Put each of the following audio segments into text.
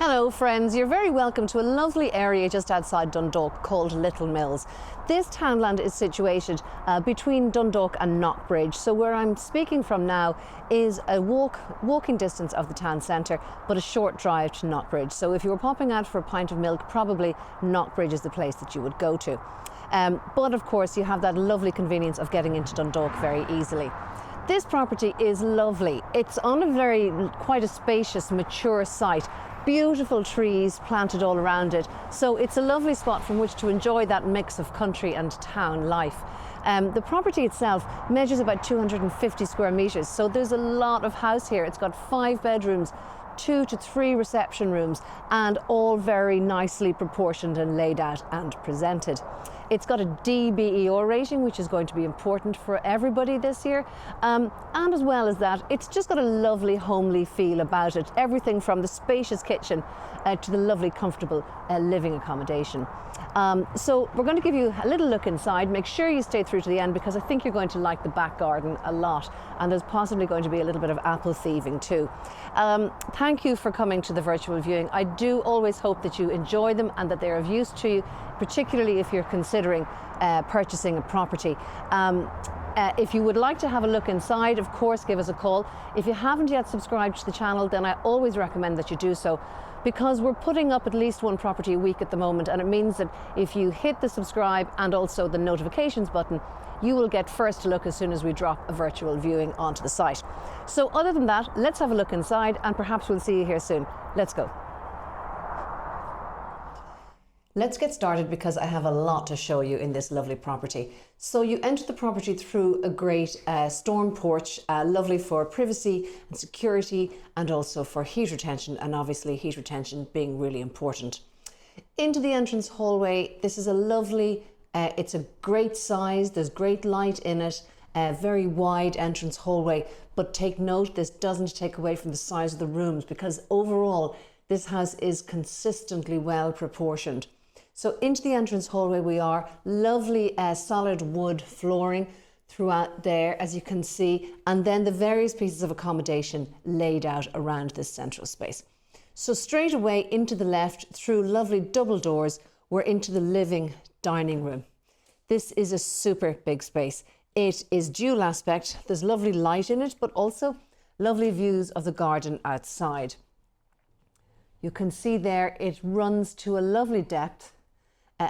Hello friends, you're very welcome to a lovely area just outside Dundalk called Little Mills. This townland is situated between Dundalk and Knockbridge, so where I'm speaking from now is a walking distance of the town centre, but a short drive to Knockbridge. So if you were popping out for a pint of milk, probably Knockbridge is the place that you would go to. But of course you have that lovely convenience of getting into Dundalk very easily. This property is lovely. It's on a quite a spacious, mature site. Beautiful trees planted all around it, so it's a lovely spot from which to enjoy that mix of country and town life. The property itself measures about 250 square metres, so there's a lot of house here. It's got 5 bedrooms, 2 to 3 reception rooms, and all very nicely proportioned and laid out and presented. It's got a DBER rating, which is going to be important for everybody this year. And as well as that, it's just got a lovely homely feel about it. Everything from the spacious kitchen to the lovely comfortable living accommodation. So we're going to give you a little look inside. Make sure you stay through to the end because I think you're going to like the back garden a lot, and there's possibly going to be a little bit of apple thieving too. Thank you for coming to the virtual viewing. I do always hope that you enjoy them and that they're of use to you, particularly if you're considering purchasing a property. If you would like to have a look inside, of course, give us a call. If you haven't yet subscribed to the channel, then I always recommend that you do so, because we're putting up at least one property a week at the moment, and it means that if you hit the subscribe and also the notifications button, you will get first look as soon as we drop a virtual viewing onto the site. So other than that, let's have a look inside and perhaps we'll see you here soon. Let's go. Let's get started because I have a lot to show you in this lovely property. So you enter the property through a great storm porch, lovely for privacy and security, and also for heat retention, and obviously heat retention being really important. Into the entrance hallway, this is a lovely, it's a great size, there's great light in it, a very wide entrance hallway, but take note, this doesn't take away from the size of the rooms because overall this house is consistently well proportioned. So into the entrance hallway we are, lovely solid wood flooring throughout there, as you can see, and then the various pieces of accommodation laid out around this central space. So straight away into the left, through lovely double doors, we're into the living dining room. This is a super big space. It is dual aspect, there's lovely light in it, but also lovely views of the garden outside. You can see there it runs to a lovely depth.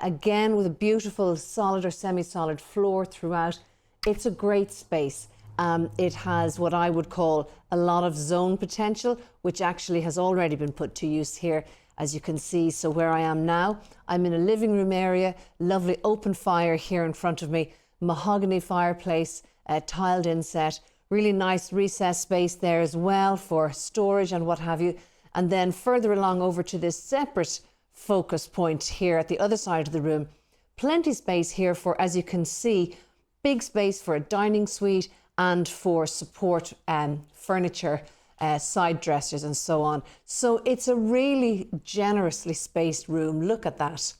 Again, with a beautiful solid or semi-solid floor throughout. It's a great space. It has what I would call a lot of zone potential, which actually has already been put to use here, as you can see. So where I am now, I'm in a living room area, lovely open fire here in front of me, mahogany fireplace, tiled inset, really nice recess space there as well for storage and what have you. And then further along over to this separate focus point here at the other side of the room. Plenty space here for, as you can see, big space for a dining suite and for support furniture, side dressers and so on. So it's a really generously spaced room. Look at that.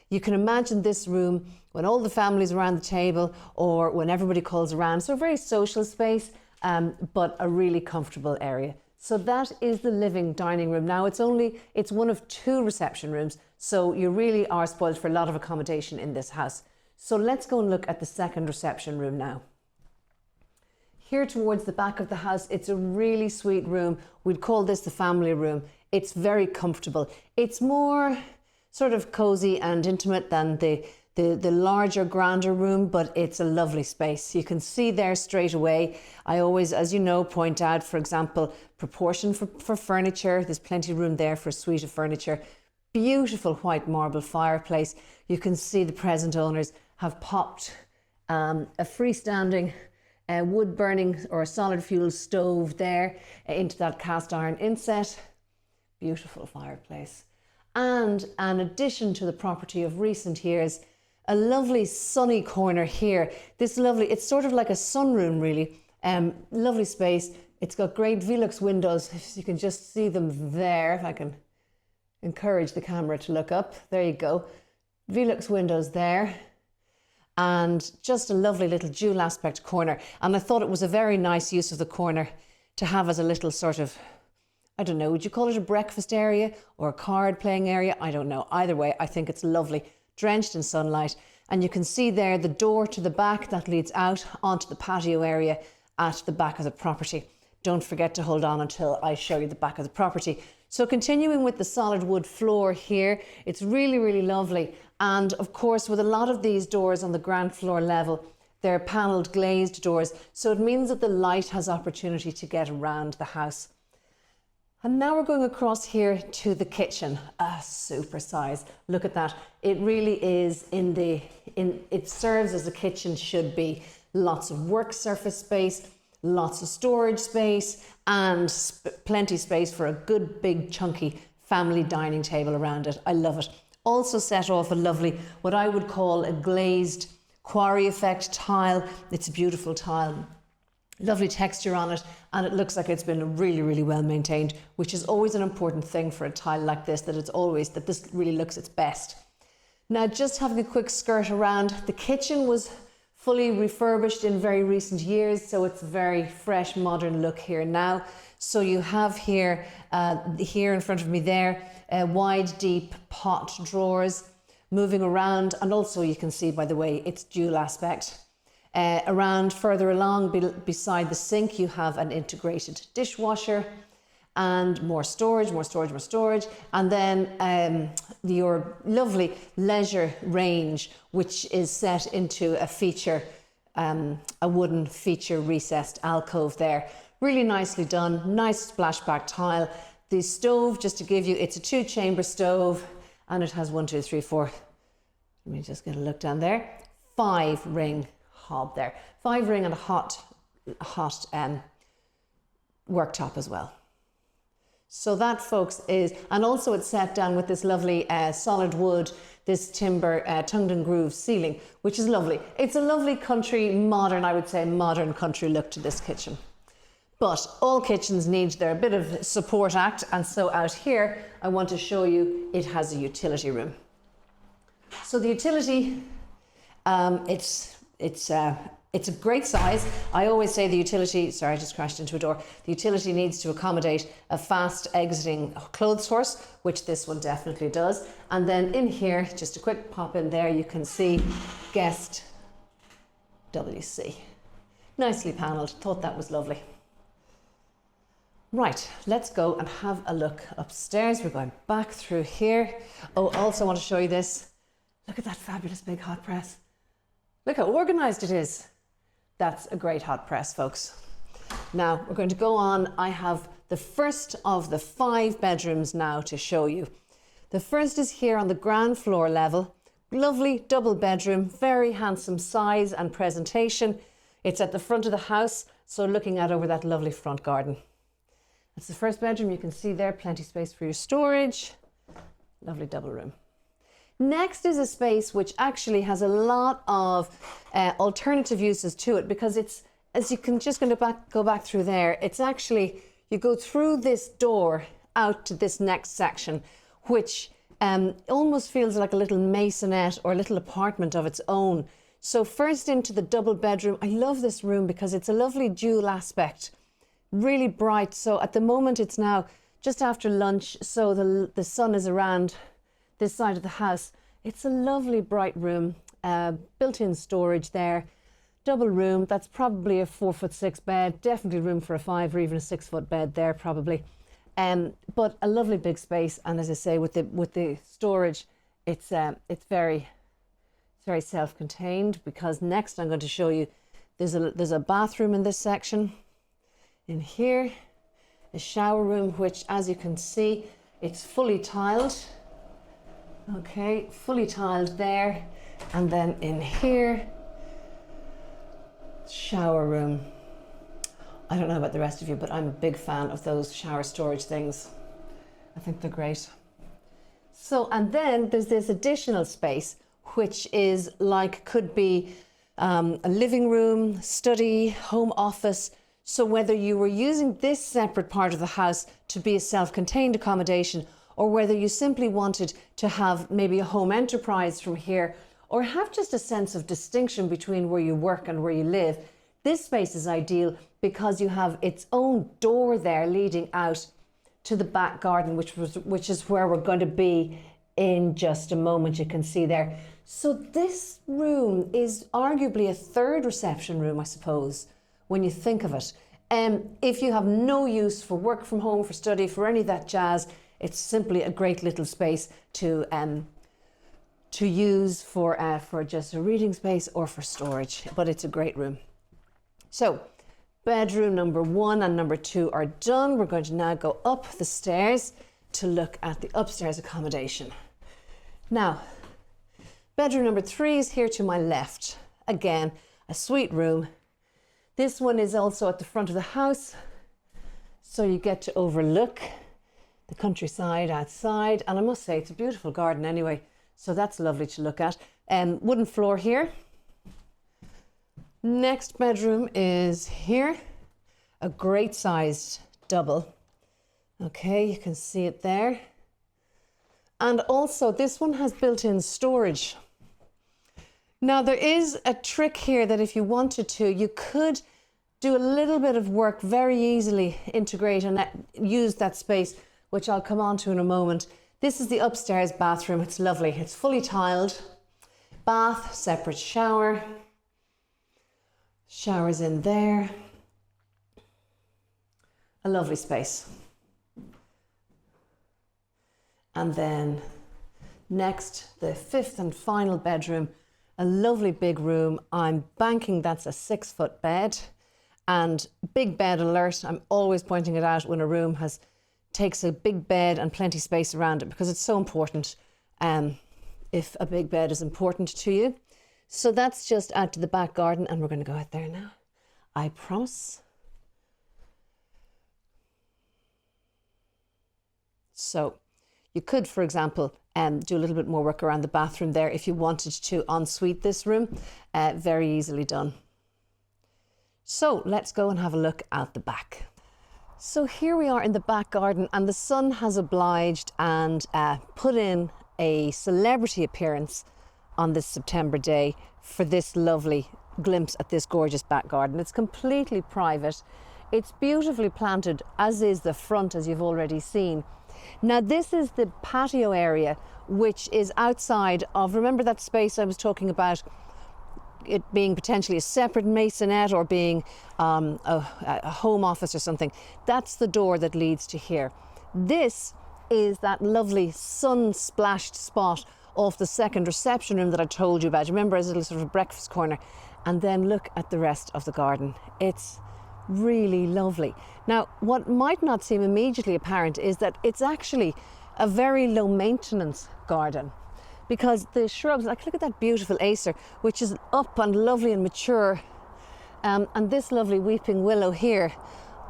You can imagine this room when all the family's around the table or when everybody calls around. So a very social space, but a really comfortable area. So that is the living dining room. Now it's one of 2 reception rooms, so you really are spoiled for a lot of accommodation in this house. So let's go and look at the second reception room now. Here towards the back of the house, it's a really sweet room. We'd call this the family room. It's very comfortable. It's more sort of cozy and intimate than the larger, grander room, but it's a lovely space. You can see there straight away. I always, as you know, point out, for example, proportion for furniture. There's plenty of room there for a suite of furniture. Beautiful white marble fireplace. You can see the present owners have popped a freestanding wood burning or solid fuel stove there into that cast iron inset. Beautiful fireplace. And an addition to the property of recent years, a lovely sunny corner here. This lovely, it's sort of like a sunroom really. Lovely space. It's got great Velux windows. If you can just see them there, if I can encourage the camera to look up. There you go. Velux windows there. And just a lovely little dual aspect corner. And I thought it was a very nice use of the corner to have as a little sort of I don't know, would you call it a breakfast area or a card playing area? I don't know. Either way, I think it's lovely, drenched in sunlight. And you can see there the door to the back that leads out onto the patio area at the back of the property. Don't forget to hold on until I show you the back of the property. So continuing with the solid wood floor here, it's really, really lovely. And of course, with a lot of these doors on the ground floor level, they're panelled glazed doors. So it means that the light has opportunity to get around the house. And now we're going across here to the kitchen, a super size. Look at that. It really is it serves as a kitchen should be. Lots of work surface space, lots of storage space, and plenty space for a good big chunky family dining table around it. I love it. Also set off a lovely, what I would call a glazed quarry effect tile. It's a beautiful tile. Lovely texture on it, and it looks like it's been really, really well maintained, which is always an important thing for a tile like this, that this really looks its best. Now, just having a quick skirt around, the kitchen was fully refurbished in very recent years, so it's a very fresh, modern look here now. So you have here, here in front of me there, wide, deep pot drawers moving around, and also you can see, by the way, it's dual aspect. Around further along beside the sink, you have an integrated dishwasher and more storage, and then your lovely leisure range, which is set into a wooden feature recessed alcove there. Really nicely done, nice splashback tile. The stove, just to give you, it's a 2-chamber stove, and it has 1, 2, 3, 4. Let me just get a look down there. 5-ring hob there, 5-ring and a hot worktop as well. So that, folks, is, and also it's set down with this lovely solid wood, this timber tongued and grooved ceiling, which is lovely. It's a lovely country, modern, I would say, modern country look to this kitchen. But all kitchens need their bit of support act, and so out here, I want to show you it has a utility room. So the utility, it's a great size. I always say the utility, sorry, I just crashed into a door. The utility needs to accommodate a fast exiting clothes horse, which this one definitely does. And then in here, just a quick pop in there, you can see guest WC. Nicely panelled, thought that was lovely. Right, let's go and have a look upstairs. We're going back through here. Oh, also want to show you this. Look at that fabulous big hot press. Look how organised it is. That's a great hot press, folks. Now we're going to go on. I have the first of the 5 bedrooms now to show you. The first is here on the ground floor level. Lovely double bedroom, very handsome size and presentation. It's at the front of the house, so looking out over that lovely front garden. That's the first bedroom. You can see there, plenty of space for your storage. Lovely double room. Next is a space which actually has a lot of alternative uses to it, because it's, as you can just go back through there, it's actually, you go through this door out to this next section, which almost feels like a little maisonette or a little apartment of its own. So first into the double bedroom. I love this room because it's a lovely dual aspect, really bright. So at the moment it's now just after lunch, so the sun is around this side of the house. It's a lovely bright room, built-in storage there, double room. That's probably a 4'6" bed, definitely room for a 5 or even a 6-foot bed there probably. But a lovely big space, and as I say, with the storage, it's very self-contained, because next I'm going to show you there's a bathroom in this section. In here, a shower room, which, as you can see, it's fully tiled. Okay, fully tiled there. And then in here, shower room. I don't know about the rest of you, but I'm a big fan of those shower storage things. I think they're great. So, and then there's this additional space, which is like, could be a living room, study, home office. So whether you were using this separate part of the house to be a self-contained accommodation, or whether you simply wanted to have maybe a home enterprise from here, or have just a sense of distinction between where you work and where you live, this space is ideal because you have its own door there leading out to the back garden, which is where we're going to be in just a moment. You can see there. So this room is arguably a third reception room, I suppose, when you think of it. If you have no use for work from home, for study, for any of that jazz, it's simply a great little space to use for just a reading space or for storage, but it's a great room. So bedroom number 1 and number 2 are done. We're going to now go up the stairs to look at the upstairs accommodation. Now, bedroom number 3 is here to my left. Again, a suite room. This one is also at the front of the house, so you get to overlook the countryside outside. And I must say, it's a beautiful garden anyway, so that's lovely to look at. Wooden floor here. Next bedroom is here, a great sized double. Okay, you can see it there. And also this one has built-in storage. Now there is a trick here that if you wanted to, you could do a little bit of work, very easily integrate and use that space, which I'll come on to in a moment. This is the upstairs bathroom. It's lovely. It's fully tiled. Bath, separate shower. Showers in there. A lovely space. And then next, the 5th and final bedroom, a lovely big room. I'm banking that's a 6-foot bed, and big bed alert. I'm always pointing it out when a room takes a big bed and plenty space around it, because it's so important if a big bed is important to you. So that's just out to the back garden, and we're going to go out there now, I promise. So you could, for example, do a little bit more work around the bathroom there if you wanted to ensuite this room. Very easily done. So let's go and have a look out the back. So here we are in the back garden, and the sun has obliged and put in a celebrity appearance on this September day for this lovely glimpse at this gorgeous back garden. It's completely private. It's beautifully planted, as is the front, as you've already seen. Now this is the patio area, which is outside of, remember that space I was talking about, it being potentially a separate masonette or being a home office or something. That's the door that leads to here. This is that lovely sun-splashed spot off the second reception room that I told you about. Remember, as a little sort of breakfast corner. And then look at the rest of the garden. It's really lovely. Now, what might not seem immediately apparent is that it's actually a very low maintenance garden, because the shrubs, like look at that beautiful acer, which is up and lovely and mature. And this lovely weeping willow here,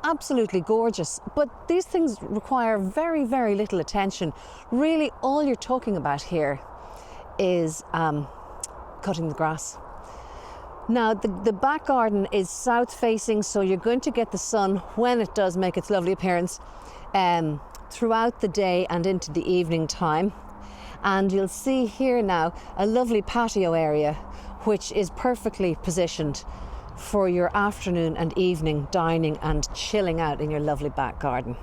absolutely gorgeous. But these things require very, very little attention. Really, all you're talking about here is cutting the grass. Now, the back garden is south facing, so you're going to get the sun when it does make its lovely appearance throughout the day and into the evening time. And you'll see here now a lovely patio area, which is perfectly positioned for your afternoon and evening dining and chilling out in your lovely back garden.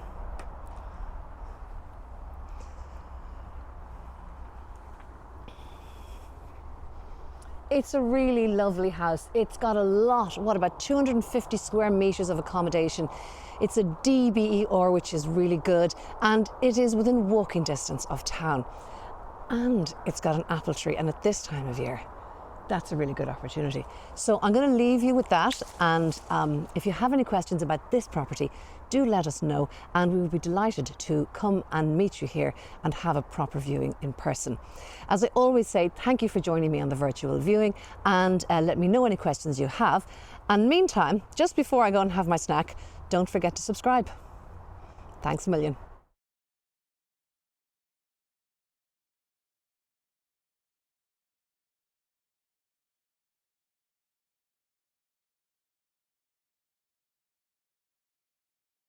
It's a really lovely house. It's got a lot, about 250 square meters of accommodation. It's a DBER, which is really good, and it is within walking distance of town. And it's got an apple tree, and at this time of year, that's a really good opportunity. So I'm going to leave you with that, and if you have any questions about this property, do let us know, and we would be delighted to come and meet you here and have a proper viewing in person. As I always say, thank you for joining me on the virtual viewing, and let me know any questions you have. And meantime, just before I go and have my snack, don't forget to subscribe. Thanks a million.